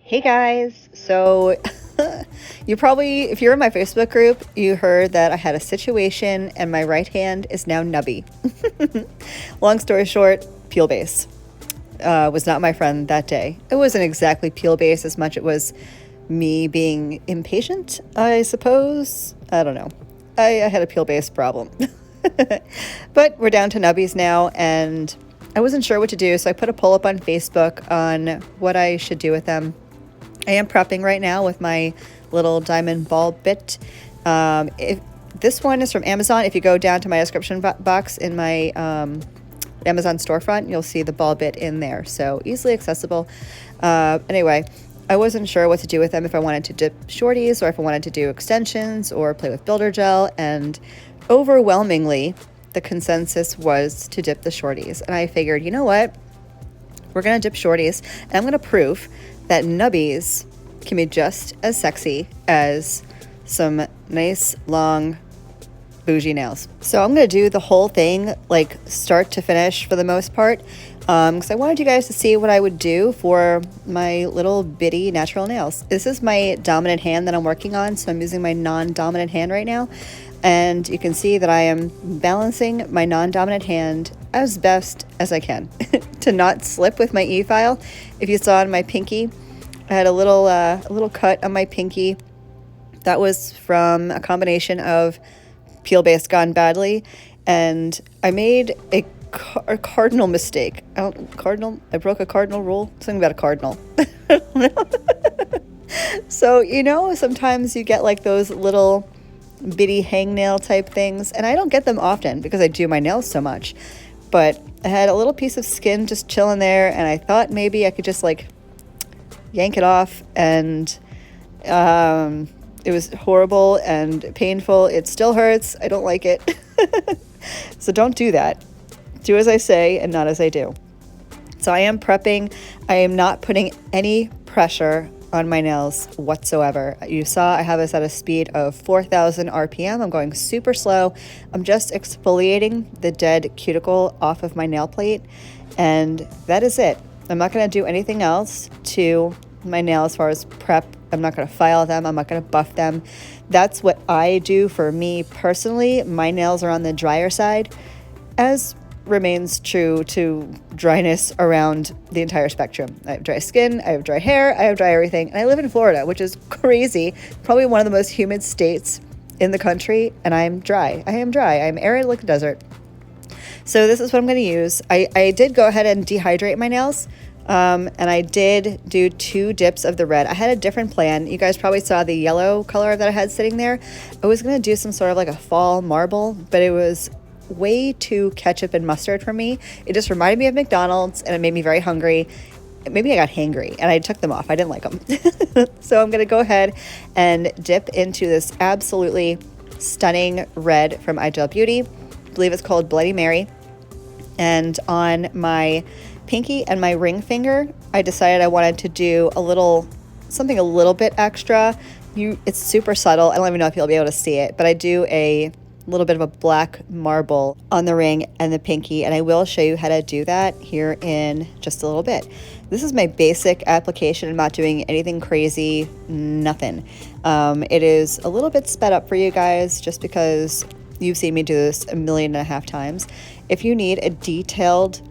Hey guys, so you probably, if you're in my Facebook group, you heard that I had a situation and my right hand is now nubby. Long story short, peel base was not my friend that day. It wasn't exactly peel base as much it was me being impatient, I suppose. I don't know. I had a peel base problem. But we're down to nubbies now, and I wasn't sure what to do, so I put a poll up on Facebook on what I should do with them. I am prepping right now with my little diamond ball bit. If this one is from Amazon. If you go down to my description box in my Amazon storefront, you'll see the ball bit in there, so easily accessible. Anyway, I wasn't sure what to do with them, if I wanted to dip shorties or if I wanted to do extensions or play with builder gel, and overwhelmingly the consensus was to dip the shorties. And I figured, you know what, we're gonna dip shorties, and I'm gonna prove that nubbies can be just as sexy as some nice long bougie nails. So I'm gonna do the whole thing, like start to finish for the most part, because I wanted you guys to see what I would do for my little bitty natural nails. This is my dominant hand that I'm working on, so I'm using my non-dominant hand right now, and you can see that I am balancing my non-dominant hand as best as I can to not slip with my e-file. If you saw on my pinky, I had a little cut on my pinky that was from a combination of peel base gone badly, and I made a cardinal mistake. I broke a cardinal rule. Something about a cardinal. I don't know. So, you know, sometimes you get like those little bitty hangnail type things, and I don't get them often because I do my nails so much. But I had a little piece of skin just chilling there, and I thought maybe I could just like yank it off, and it was horrible and painful. It still hurts. I don't like it. So don't do that. Do as I say and not as I do. So I am prepping. I am not putting any pressure on my nails whatsoever. You saw I have this at a speed of 4,000 RPM. I'm going super slow. I'm just exfoliating the dead cuticle off of my nail plate, and that is it. I'm not going to do anything else to my nail as far as prep. I'm not going to file them. I'm not going to buff them. That's what I do for me personally. My nails are on the drier side, as remains true to dryness around the entire spectrum. I have dry skin, I have dry hair, I have dry everything, and I live in Florida, which is crazy. Probably one of the most humid states in the country, and I'm dry. I am dry. I'm arid like a desert. So this is what I'm going to use. I did go ahead and dehydrate my nails, and I did do 2 dips of the red. I had a different plan. You guys probably saw the yellow color that I had sitting there. I was going to do some sort of like a fall marble, but it was way too ketchup and mustard for me. It just reminded me of McDonald's, and it made me very hungry. Maybe I got hangry, and I took them off. I didn't like them. So I'm going to go ahead and dip into this absolutely stunning red from iGel Beauty. I believe it's called Bloody Mary. And on my pinky and my ring finger, I decided I wanted to do something a little bit extra. It's super subtle. I don't even know if you'll be able to see it, but I do a little bit of a black marble on the ring and the pinky, and I will show you how to do that here in just a little bit. This is my basic application. I'm not doing anything crazy, nothing. It is a little bit sped up for you guys just because you've seen me do this 1.5 million times. If you need a detailed,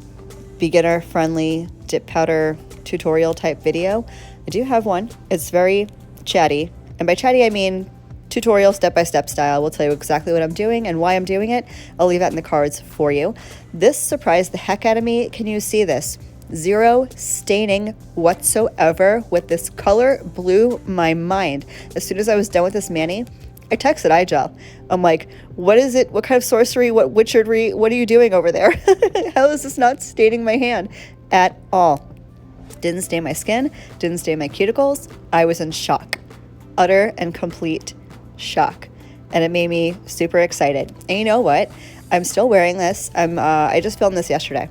beginner-friendly dip powder tutorial type video, I do have one. It's very chatty, and by chatty I mean tutorial step-by-step style. We'll tell you exactly what I'm doing and why I'm doing it. I'll leave that in the cards for you. This surprised the heck out of me. Can you see this? 0 staining whatsoever with this color. Blew my mind. As soon as I was done with this mani, I texted iGel. I'm like, what is it? What kind of sorcery? What witchery? What are you doing over there? How is this not staining my hand at all? Didn't stain my skin. Didn't stain my cuticles. I was in shock. Utter and complete shock, and it made me super excited. And you know what, I'm still wearing this. I just filmed this yesterday,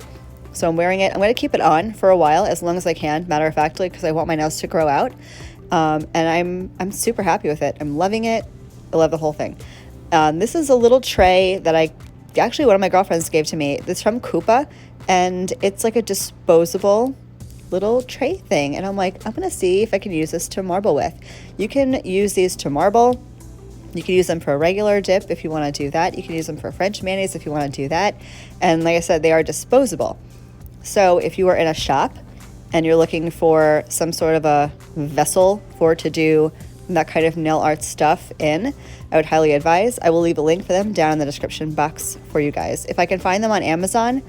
so I'm wearing it. I'm going to keep it on for a while, as long as I can, matter of factly, because I want my nails to grow out. And I'm super happy with it. I'm loving it. I love the whole thing. This is a little tray that one of my girlfriends gave to me. It's from Kupa, and it's like a disposable little tray thing, and I'm like, I'm gonna see if I can use this to marble with. You can use these to marble. You can use them for a regular dip if you want to do that. You can use them for French mayonnaise if you want to do that. And like I said, they are disposable. So if you are in a shop and you're looking for some sort of a vessel to do that kind of nail art stuff in, I would highly advise. I will leave a link for them down in the description box for you guys. If I can find them on Amazon,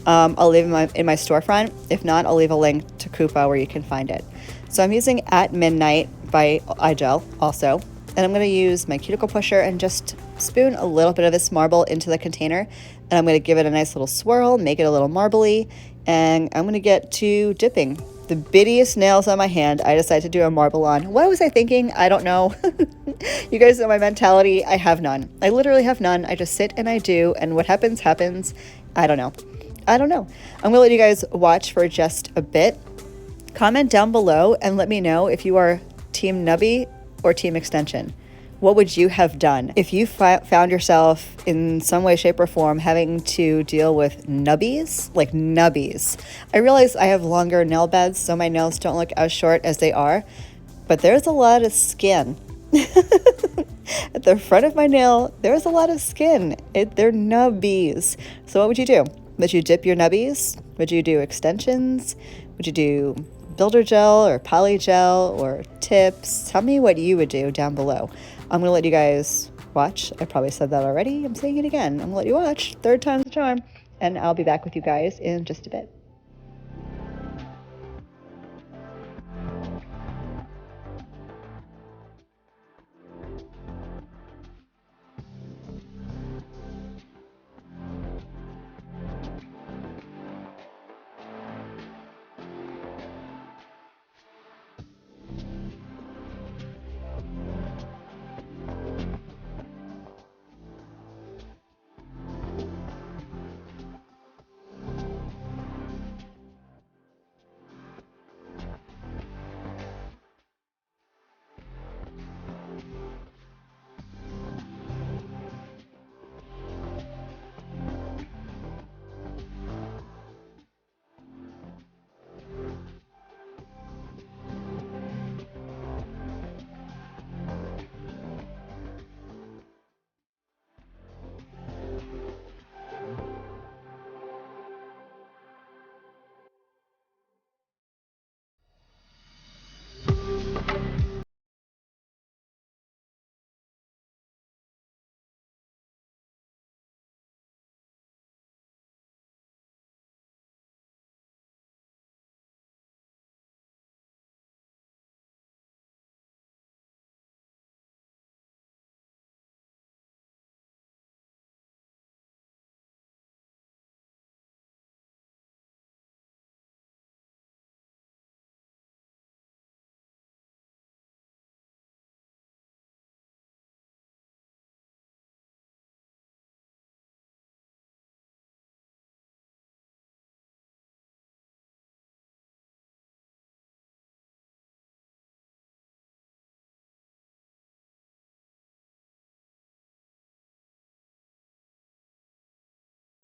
I'll leave them in my storefront. If not, I'll leave a link to Kupa where you can find it. So I'm using At Midnight by iGel also. And I'm going to use my cuticle pusher and just spoon a little bit of this marble into the container. And I'm going to give it a nice little swirl, make it a little marbly, and I'm going to get to dipping. The bittiest nails on my hand, I decided to do a marble on. What was I thinking? I don't know. You guys know my mentality. I have none. I literally have none. I just sit and I do, and what happens, happens. I don't know. I'm going to let you guys watch for just a bit. Comment down below and let me know if you are Team Nubby or Team Extension. What would you have done if you found yourself in some way, shape, or form having to deal with nubbies? Like nubbies. I realize I have longer nail beds, so my nails don't look as short as they are, but there's a lot of skin. At the front of my nail, there's a lot of skin. They're nubbies. So what would you do? Would you dip your nubbies? Would you do extensions? Would you do builder gel or poly gel or tips? Tell me what you would do down below. I'm going to let you guys watch. I probably said that already. I'm saying it again. I'm going to let you watch. Third time's the charm. And I'll be back with you guys in just a bit.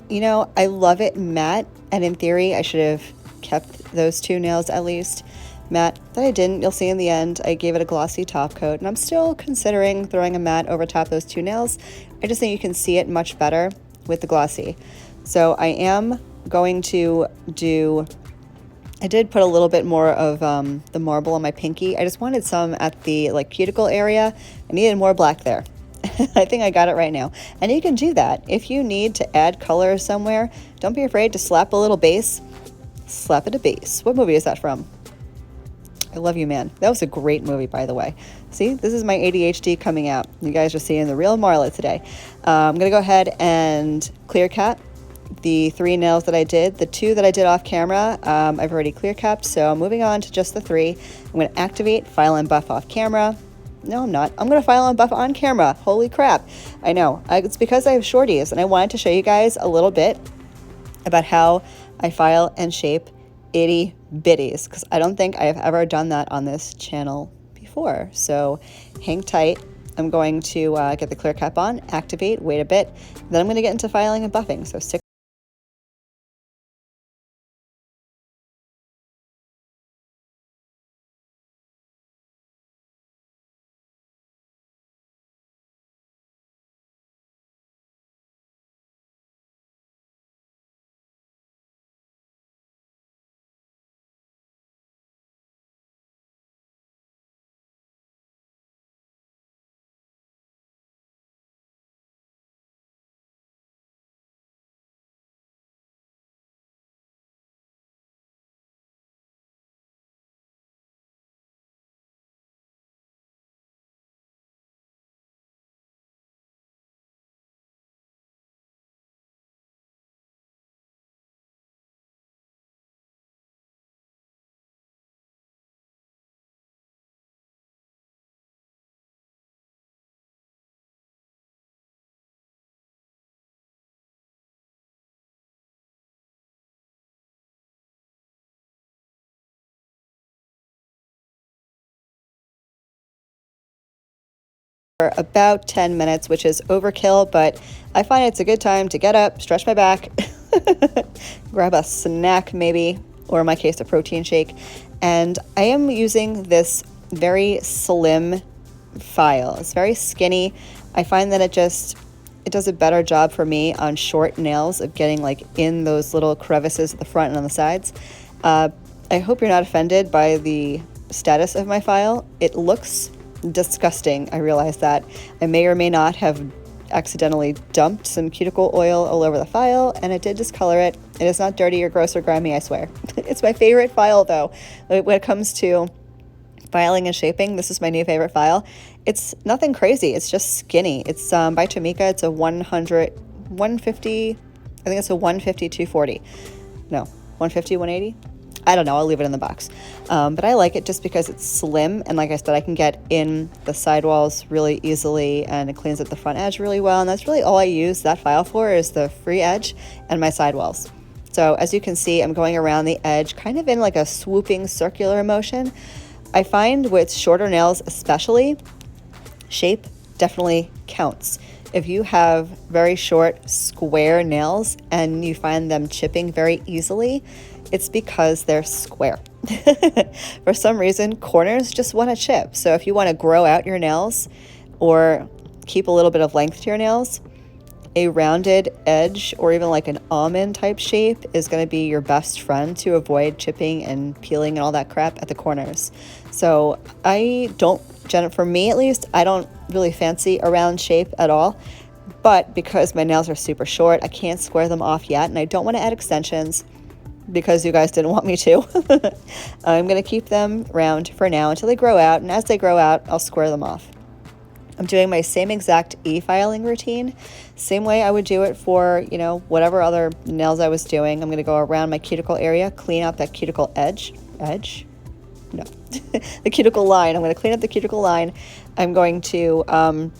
You know, I love it matte, and in theory, I should have kept those two nails at least matte, but I didn't. You'll see in the end, I gave it a glossy top coat, and I'm still considering throwing a matte over top those two nails. I just think you can see it much better with the glossy. So I am going to do, I did put a little bit more of the marble on my pinky. I just wanted some at the like cuticle area. I needed more black there. I think I got it right now. And you can do that. If you need to add color somewhere, don't be afraid to slap a little base. Slap it a base. What movie is that from? I Love You, Man. That was a great movie, by the way. See, this is my ADHD coming out. You guys are seeing the real Marla today. I'm going to go ahead and clear cap the 3 nails that I did. The 2 that I did off camera, I've already clear capped, so I'm moving on to just the 3. I'm going to activate, file, and buff off camera. No, I'm not. I'm going to file and buff on camera. Holy crap. I know. It's because I have shorties, and I wanted to show you guys a little bit about how I file and shape itty bitties, because I don't think I have ever done that on this channel before. So hang tight. I'm going to get the clear cap on, activate, wait a bit, then I'm going to get into filing and buffing. So stick about 10 minutes, which is overkill, but I find it's a good time to get up, stretch my back, grab a snack maybe, or in my case, a protein shake. And I am using this very slim file. It's very skinny. I find that it does a better job for me on short nails of getting like in those little crevices at the front and on the sides. I hope you're not offended by the status of my file. It looks disgusting. I realize that. I may or may not have accidentally dumped some cuticle oil all over the file, and it did discolor it. It is not dirty or gross or grimy, I swear. It's my favorite file though. When it comes to filing and shaping, this is my new favorite file. It's nothing crazy. It's just skinny. It's by Tamika. It's a 150, I think it's a 150 240. No, 150 180. I don't know. I'll leave it in the box. But I like it just because it's slim. And like I said, I can get in the sidewalls really easily, and it cleans up the front edge really well. And that's really all I use that file for, is the free edge and my sidewalls. So as you can see, I'm going around the edge kind of in like a swooping circular motion. I find with shorter nails especially, shape definitely counts. If you have very short square nails and you find them chipping very easily, it's because they're square. For some reason, corners just want to chip. So if you want to grow out your nails or keep a little bit of length to your nails, a rounded edge or even like an almond type shape is going to be your best friend to avoid chipping and peeling and all that crap at the corners. So for me at least, I don't really fancy a round shape at all. But because my nails are super short, I can't square them off yet, and I don't want to add extensions because you guys didn't want me to. I'm going to keep them round for now until they grow out, and as they grow out, I'll square them off. I'm doing my same exact e-filing routine, same way I would do it for, whatever other nails I was doing. I'm going to go around my cuticle area, clean out that cuticle edge? No, the cuticle line. I'm going to clean up the cuticle line. I'm going to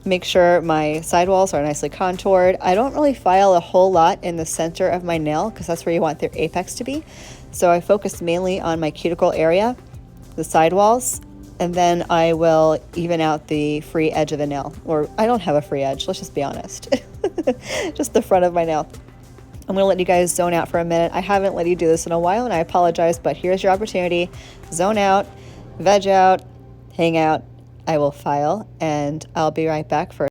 make sure my sidewalls are nicely contoured. I don't really file a whole lot in the center of my nail because that's where you want their apex to be. So I focus mainly on my cuticle area, the sidewalls, and then I will even out the free edge of the nail. Or I don't have a free edge, let's just be honest. Just the front of my nail. I'm going to let you guys zone out for a minute. I haven't let you do this in a while, and I apologize, but here's your opportunity. Zone out, veg out, hang out. I will file, and I'll be right back for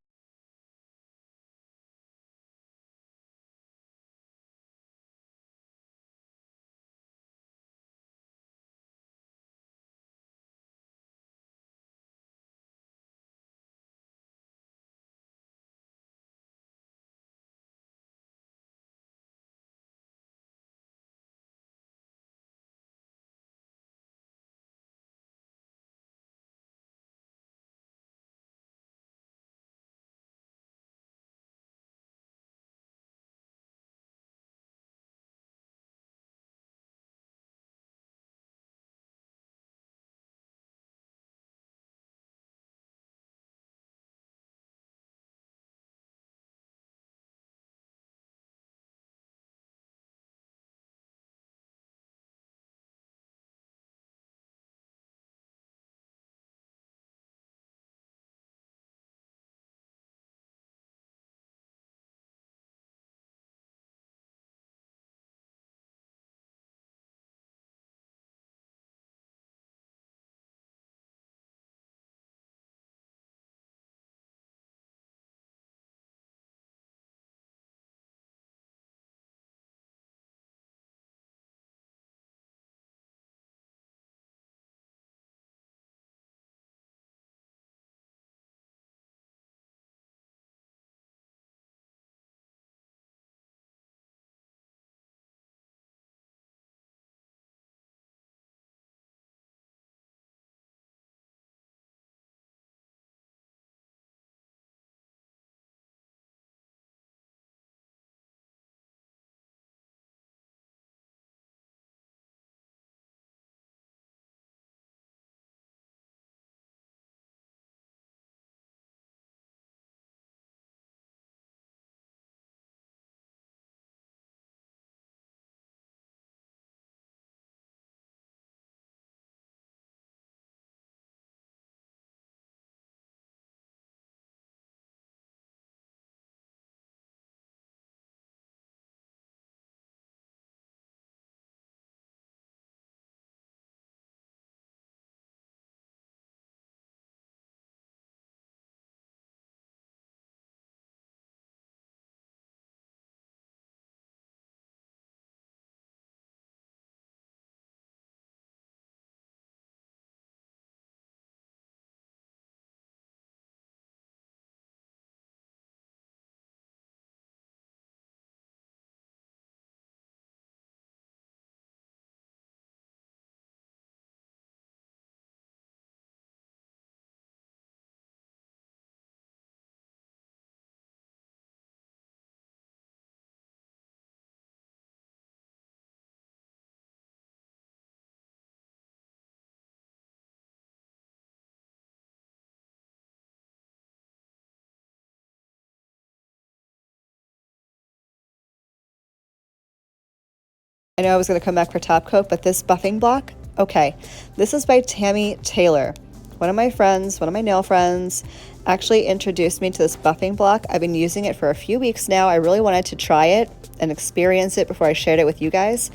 I know I was going to come back for top coat, but this buffing block, okay. This is by Tammy Taylor. One of my friends, one of my nail friends, actually introduced me to this buffing block. I've been using it for a few weeks now. I really wanted to try it and experience it before I shared it with you guys.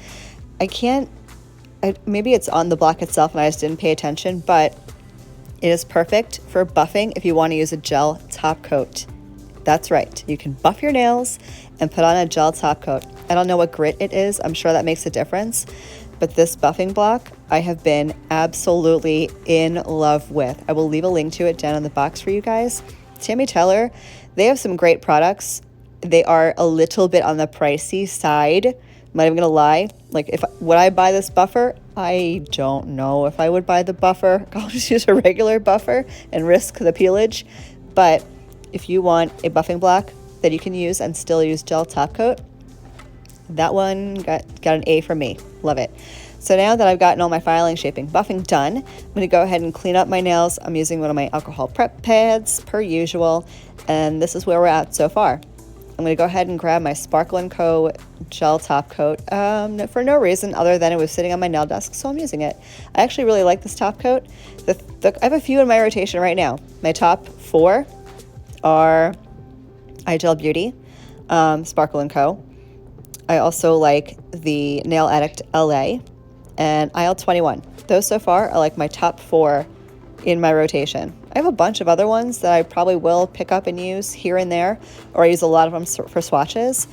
Maybe it's on the block itself and I just didn't pay attention, but it is perfect for buffing if you want to use a gel top coat. That's right. You can buff your nails and put on a gel top coat. I don't know what grit it is. I'm sure that makes a difference. But this buffing block, I have been absolutely in love with. I will leave a link to it down in the box for you guys. Tammy Taylor, they have some great products. They are a little bit on the pricey side. I'm not even gonna lie. Like, would I buy this buffer? I don't know if I would buy the buffer. I'll just use a regular buffer and risk the peelage. But if you want a buffing block that you can use and still use gel top coat, that one got an A from me. Love it. So now that I've gotten all my filing, shaping, buffing done, I'm going to go ahead and clean up my nails. I'm using one of my alcohol prep pads per usual, and this is where we're at so far. I'm going to go ahead and grab my Sparkle & Co. gel top coat for no reason other than it was sitting on my nail desk, so I'm using it. I actually really like this top coat. I have a few in my rotation right now. My top 4 are iGel Beauty, Sparkle & Co. I also like the Nail Addict LA and IL 21. Those so far are like my top 4 in my rotation. I have a bunch of other ones that I probably will pick up and use here and there, or I use a lot of them for swatches,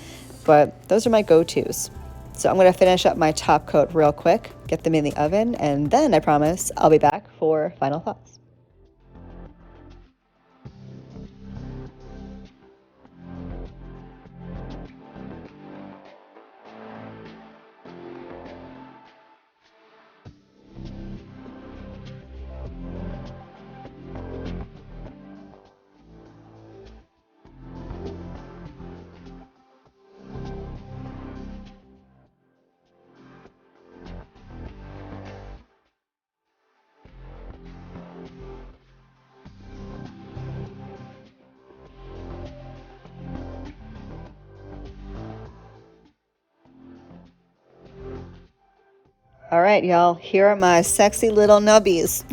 but those are my go-tos. So I'm going to finish up my top coat real quick, get them in the oven, and then I promise I'll be back for final thoughts. All right, y'all, here are my sexy little nubbies.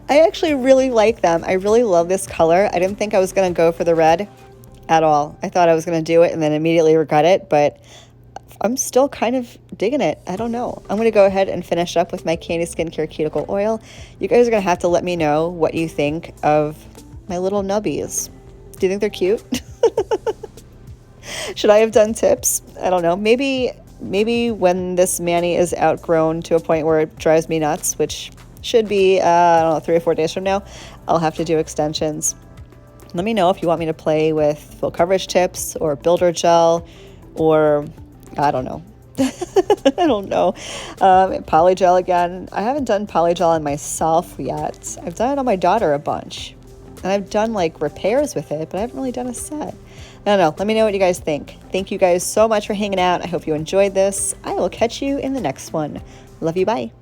I actually really like them. I really love this color. I didn't think I was going to go for the red at all. I thought I was going to do it and then immediately regret it, but I'm still kind of digging it. I don't know. I'm going to go ahead and finish up with my Candy Skincare Cuticle Oil. You guys are going to have to let me know what you think of my little nubbies. Do you think they're cute? Should I have done tips? I don't know. Maybe when this mani is outgrown to a point where it drives me nuts, which should be, I don't know, 3 or 4 days from now, I'll have to do extensions. Let me know if you want me to play with full coverage tips or builder gel or, I don't know. I don't know. Polygel again. I haven't done polygel on myself yet. I've done it on my daughter a bunch. And I've done like repairs with it, but I haven't really done a set. I don't know. Let me know what you guys think. Thank you guys so much for hanging out. I hope you enjoyed this. I will catch you in the next one. Love you. Bye.